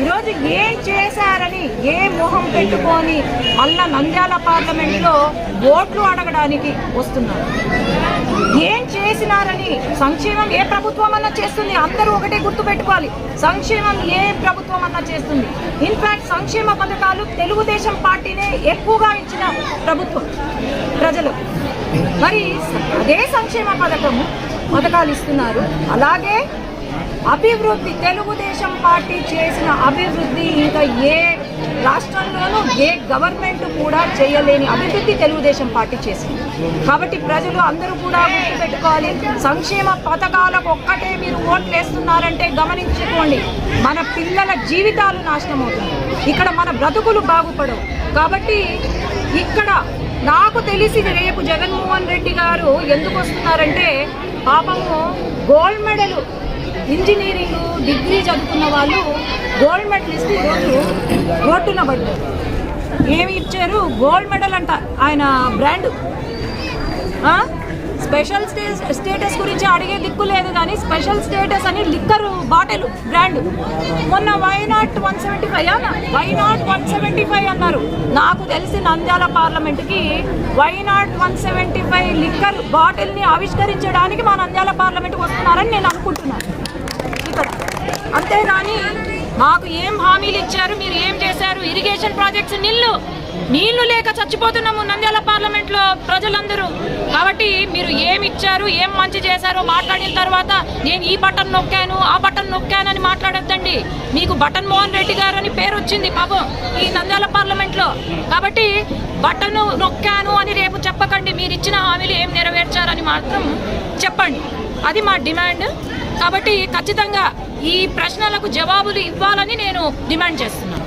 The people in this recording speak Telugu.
ఈరోజు ఏం చేశారని ఏ మొహం పెట్టుకొని మళ్ళా నంద్యాల పార్లమెంట్లో ఓట్లు అడగడానికి వస్తున్నారు. ఏం చేసినారని? సంక్షేమం ఏ ప్రభుత్వం అన్నా చేస్తుంది, అందరూ ఒకటే గుర్తుపెట్టుకోవాలి. సంక్షేమం ఏ ప్రభుత్వం అన్నా చేస్తుంది. ఇన్ఫాక్ట్ సంక్షేమ పథకాలు తెలుగుదేశం పార్టీనే ఎక్కువగా ఇచ్చిన ప్రభుత్వం ప్రజలు. మరి అదే సంక్షేమ పథకాలు ఇస్తున్నారు. అలాగే అభివృద్ధి తెలుగుదేశం పార్టీ చేసిన అభివృద్ధి ఇంకా ఏ రాష్ట్రంలోనూ ఏ గవర్నమెంట్ కూడా చేయలేని అభివృద్ధి తెలుగుదేశం పార్టీ చేసింది. కాబట్టి ప్రజలు అందరూ కూడా గుర్తుపెట్టుకోవాలి. సంక్షేమ పథకాలకు ఒక్కటే మీరు ఓట్లు వేస్తున్నారంటే గమనించుకోండి, మన పిల్లల జీవితాలు నాశనం అవుతుంది, ఇక్కడ మన బ్రతుకులు బాగుపడవు. కాబట్టి ఇక్కడ నాకు తెలిసి రేపు జగన్మోహన్ రెడ్డి గారు ఎందుకు వస్తున్నారంటే, పాపము గోల్డ్ మెడల్ ఇంజనీరింగ్ డిగ్రీ చదువుకున్న వాళ్ళు గోల్డ్ మెడల్ ఇస్తే ఈరోజు రోడ్డున పడ్డారు. ఏమి ఇచ్చారు? గోల్డ్ మెడల్ అంట, ఆయన బ్రాండ్. స్పెషల్ స్టేటస్ గురించి అడిగే దిక్కు లేదు, కానీ స్పెషల్ స్టేటస్ అని లిక్కర్ బాటిల్ బ్రాండ్. మొన్న వైనాట్ 175 అన్నారు. నాకు తెలిసి నంద్యాల పార్లమెంట్కి వైనాట్ 175 లిక్కర్ బాటిల్ని ఆవిష్కరించడానికి మా నంద్యాల పార్లమెంట్కి వస్తున్నారని నేను అనుకుంటున్నాను ఇక్కడ. అంతేగాని మాకు ఏం హామీలు ఇచ్చారు, మీరు ఏం చేశారు? ఇరిగేషన్ ప్రాజెక్ట్స్ నీళ్లు లేక చచ్చిపోతున్నాము నంద్యాల పార్లమెంట్లో ప్రజలందరూ. కాబట్టి మీరు ఏమి ఇచ్చారు, ఏం మంచి చేశారో మాట్లాడిన తర్వాత నేను ఈ బటన్ నొక్కాను, ఆ బటన్ నొక్కాను అని మాట్లాడొద్దండి. మీకు బటన్ మోహన్ రెడ్డి గారు అని పేరు వచ్చింది పాపం ఈ నంద్యాల పార్లమెంట్లో. కాబట్టి బటన్ నొక్కాను అని రేపు చెప్పకండి. మీరు ఇచ్చిన హామీలు ఏం నెరవేర్చారని మాత్రం చెప్పండి. అది మా డిమాండ్. కాబట్టి ఖచ్చితంగా ఈ ప్రశ్నలకు జవాబులు ఇవ్వాలని నేను డిమాండ్ చేస్తున్నాను.